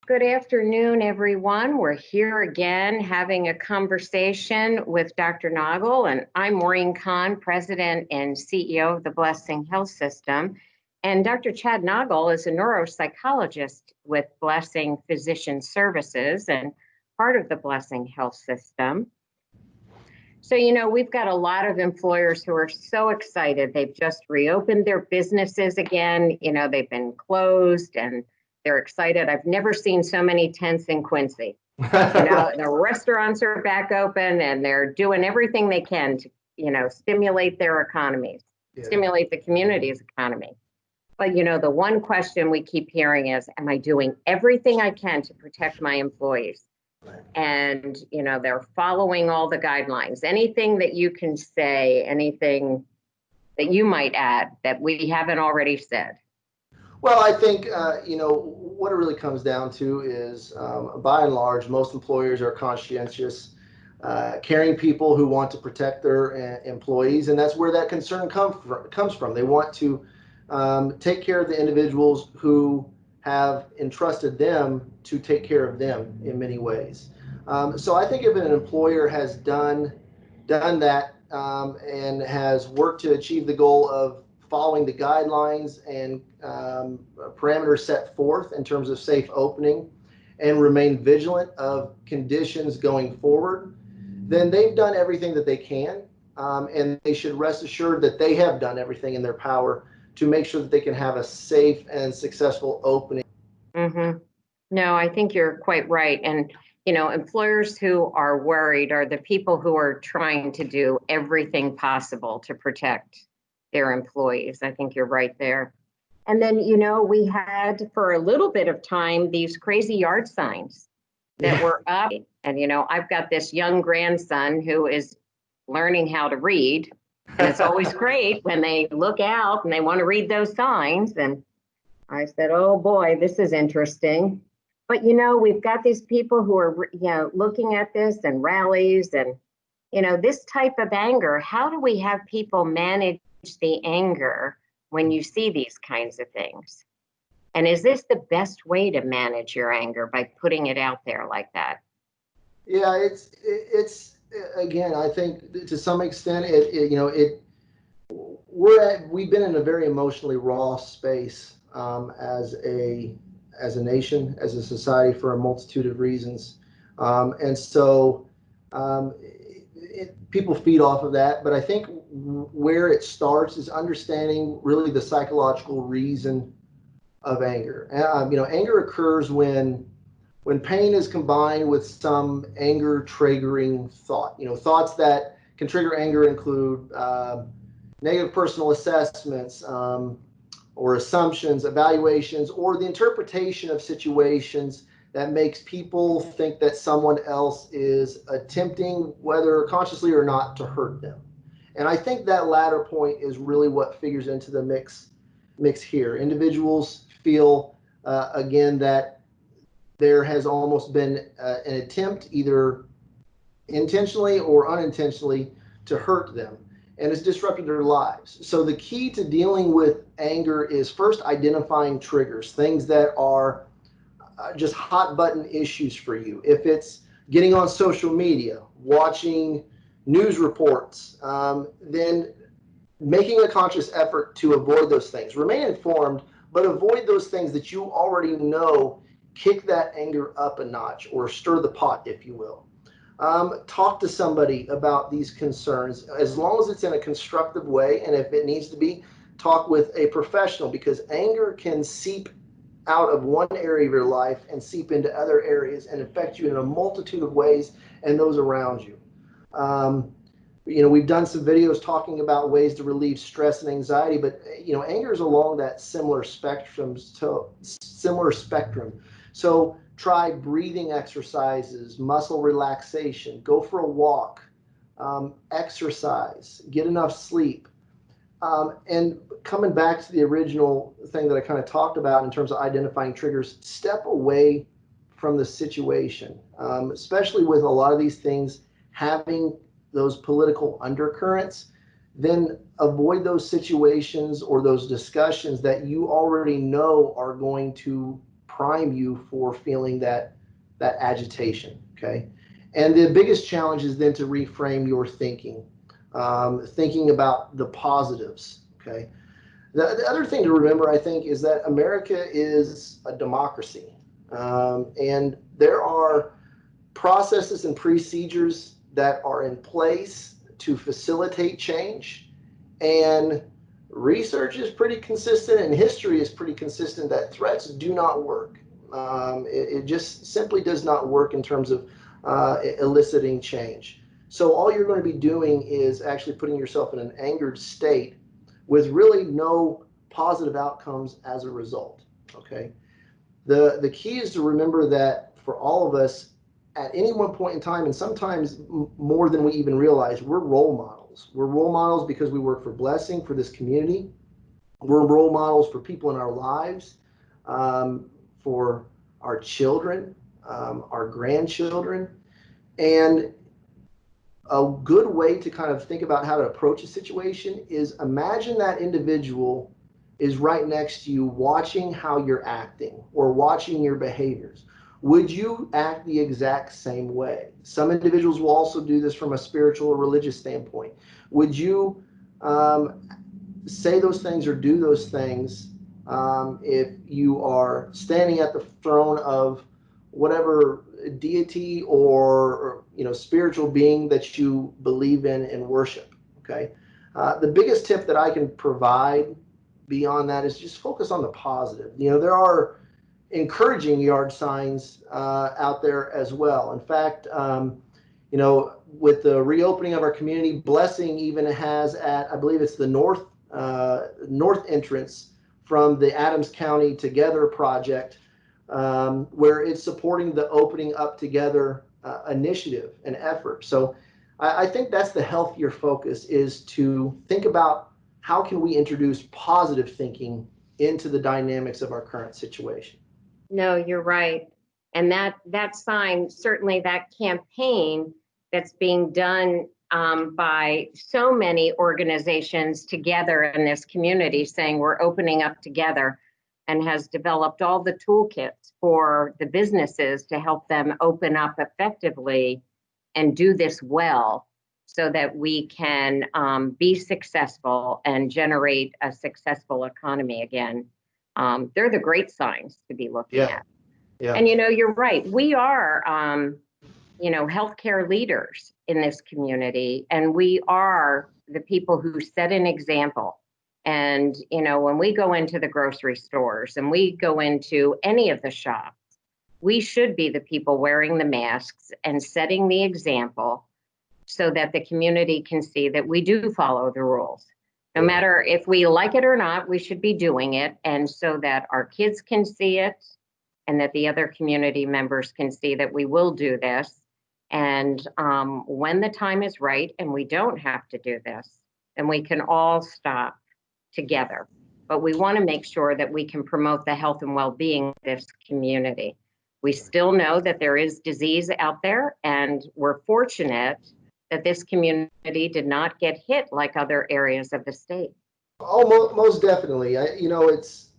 Good afternoon, everyone. We're here again having a conversation with Dr. Noggle, and I'm Maureen Kahn, President and CEO of the Blessing Health System. And Dr. Chad Noggle is a neuropsychologist with Blessing Physician Services and part of the Blessing Health System. So, we've got a lot of employers who are so excited. They've just reopened their businesses again. They've been closed and they're excited. I've never seen so many tents in Quincy. The restaurants are back open and they're doing everything they can to, stimulate their economies, stimulate the community's economy. But, the one question we keep hearing is, am I doing everything I can to protect my employees? And, they're following all the guidelines. Anything that you can say, anything that you might add that we haven't already said? Well, I think, what it really comes down to is, by and large, most employers are conscientious, caring people who want to protect their employees. And that's where that concern comes from. They want to take care of the individuals who have entrusted them to take care of them in many ways. So I think if an employer has done that and has worked to achieve the goal of following the guidelines and parameters set forth in terms of safe opening and remain vigilant of conditions going forward, then they've done everything that they can. And they should rest assured that they have done everything in their power to make sure that they can have a safe and successful opening. Mm-hmm. No, I think you're quite right. And, employers who are worried are the people who are trying to do everything possible to protect their employees. I think you're right there. And then, we had for a little bit of time these crazy yard signs that were up. And, I've got this young grandson who is learning how to read. And it's always great when they look out and they want to read those signs. And I said, oh boy, this is interesting. But, we've got these people who are, looking at this and rallies and, this type of anger. How do we have people manage the anger when you see these kinds of things? And is this the best way to manage your anger, by putting it out there like that? Yeah, it's again, I think to some extent we've been in a very emotionally raw space as a nation, as a society, for a multitude of reasons, and so people feed off of that. But I think where it starts is understanding really the psychological reason of anger. Anger occurs when pain is combined with some anger triggering thought. Thoughts that can trigger anger include negative personal assessments, or assumptions, evaluations, or the interpretation of situations that makes people think that someone else is attempting, whether consciously or not, to hurt them. And I think that latter point is really what figures into the mix here. Individuals feel, again, that there has almost been an attempt, either intentionally or unintentionally, to hurt them, and it's disrupted their lives. So the key to dealing with anger is first identifying triggers, things that are just hot button issues for you. If it's getting on social media, watching news reports, then making a conscious effort to avoid those things. Remain informed, but avoid those things that you already know kick that anger up a notch or stir the pot, if you will. Talk to somebody about these concerns, as long as it's in a constructive way. And if it needs to be, talk with a professional, because anger can seep out of one area of your life and seep into other areas and affect you in a multitude of ways and those around you. We've done some videos talking about ways to relieve stress and anxiety, but anger is along that similar spectrum. So try breathing exercises, muscle relaxation, go for a walk, exercise, get enough sleep. And coming back to the original thing that I kind of talked about in terms of identifying triggers, step away from the situation, especially with a lot of these things having those political undercurrents. Then avoid those situations or those discussions that you already know are going to prime you for feeling that agitation. Okay. And the biggest challenge is then to reframe your thinking, thinking about the positives. Okay. The other thing to remember, I think, is that America is a democracy. And there are processes and procedures that are in place to facilitate change. And research is pretty consistent and history is pretty consistent that threats do not work. It just simply does not work in terms of eliciting change. So all you're going to be doing is actually putting yourself in an angered state with really no positive outcomes as a result. Okay. The key is to remember that for all of us, at any one point in time, and sometimes more than we even realize, we're role models. We're role models because we work for Blessing, for this community. We're role models for people in our lives, for our children, our grandchildren. And a good way to kind of think about how to approach a situation is imagine that individual is right next to you watching how you're acting or watching your behaviors. Would you act the exact same way? Some individuals will also do this from a spiritual or religious standpoint. Would you say those things or do those things if you are standing at the throne of whatever deity or spiritual being that you believe in and worship? Okay. The biggest tip that I can provide beyond that is just focus on the positive. There are encouraging yard signs out there as well. In fact, with the reopening of our community, Blessing even has I believe it's the north entrance from the Adams County Together project, where it's supporting the Opening Up Together initiative and effort. So I think that's the healthier focus, is to think about how can we introduce positive thinking into the dynamics of our current situation. No, you're right. And that sign, certainly that campaign that's being done by so many organizations together in this community saying we're opening up together, and has developed all the toolkits for the businesses to help them open up effectively and do this well so that we can be successful and generate a successful economy again. They're the great signs to be looking at. Yeah. And you're right. We are, healthcare leaders in this community, and we are the people who set an example. And, when we go into the grocery stores and we go into any of the shops, we should be the people wearing the masks and setting the example so that the community can see that we do follow the rules. No matter if we like it or not, we should be doing it. And so that our kids can see it and that the other community members can see that we will do this. And when the time is right and we don't have to do this, then we can all stop together. But we want to make sure that we can promote the health and well-being of this community. We still know that there is disease out there, and we're fortunate that this community did not get hit like other areas of the state. Oh, most definitely. It's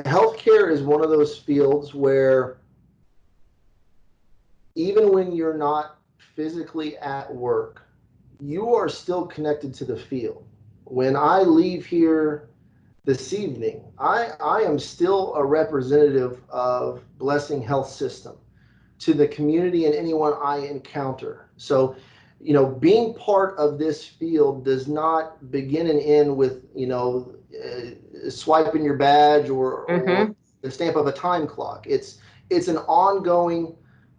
healthcare is one of those fields where even when you're not physically at work, you are still connected to the field. When I leave here this evening, I am still a representative of Blessing Health System to the community and anyone I encounter. So, being part of this field does not begin and end with, swiping your badge or the stamp of a time clock. It's an ongoing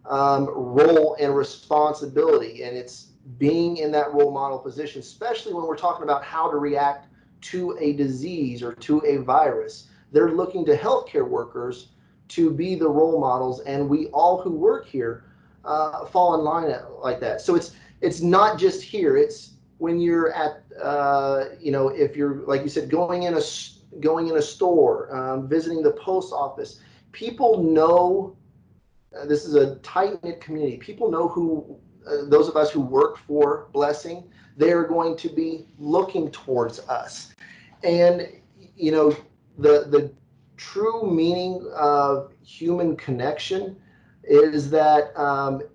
role and responsibility, and it's being in that role model position, especially when we're talking about how to react to a disease or to a virus. They're looking to healthcare workers to be the role models, and we all who work here fall in line like that. So it's not just here. It's when you're at if you're, like you said, going in a store, visiting the post office. People know this is a tight-knit community. People know who those of us who work for Blessing, they are going to be looking towards us. And the true meaning of human connection is that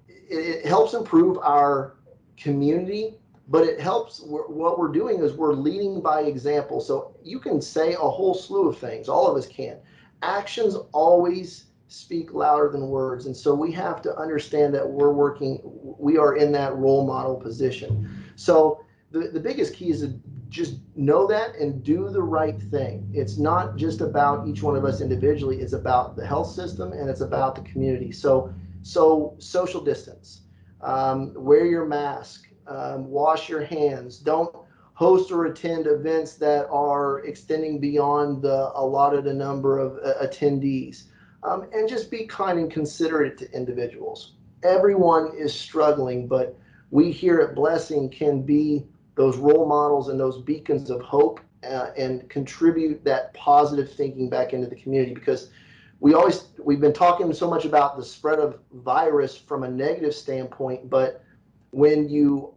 it helps improve our community, but it helps. What we're doing is we're leading by example. So you can say a whole slew of things, all of us can. Actions always speak louder than words. And so we have to understand that we are in that role model position. So the biggest key is to just know that and do the right thing. It's not just about each one of us individually, it's about the health system and it's about the community. So social distance, wear your mask, wash your hands, don't host or attend events that are extending beyond the allotted number of attendees, and just be kind and considerate to individuals. Everyone is struggling, but we here at Blessing can be those role models and those beacons of hope, and contribute that positive thinking back into the community, because we've been talking so much about the spread of virus from a negative standpoint, but when you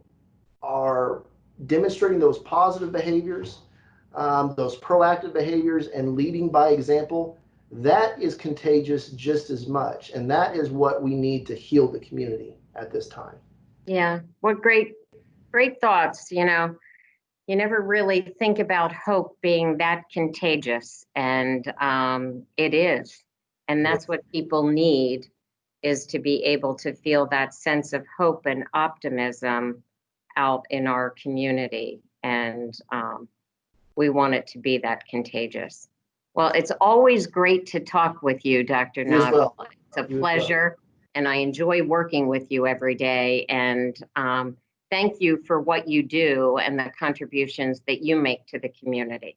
are demonstrating those positive behaviors, those proactive behaviors, and leading by example, that is contagious just as much. And that is what we need to heal the community at this time. Yeah, what great thoughts. You never really think about hope being that contagious, and it is. And that's what people need, is to be able to feel that sense of hope and optimism out in our community. And we want it to be that contagious. Well, it's always great to talk with you, Dr. You as Noggle. well. It's a You as well. pleasure, and I enjoy working with you every day. And thank you for what you do and the contributions that you make to the community.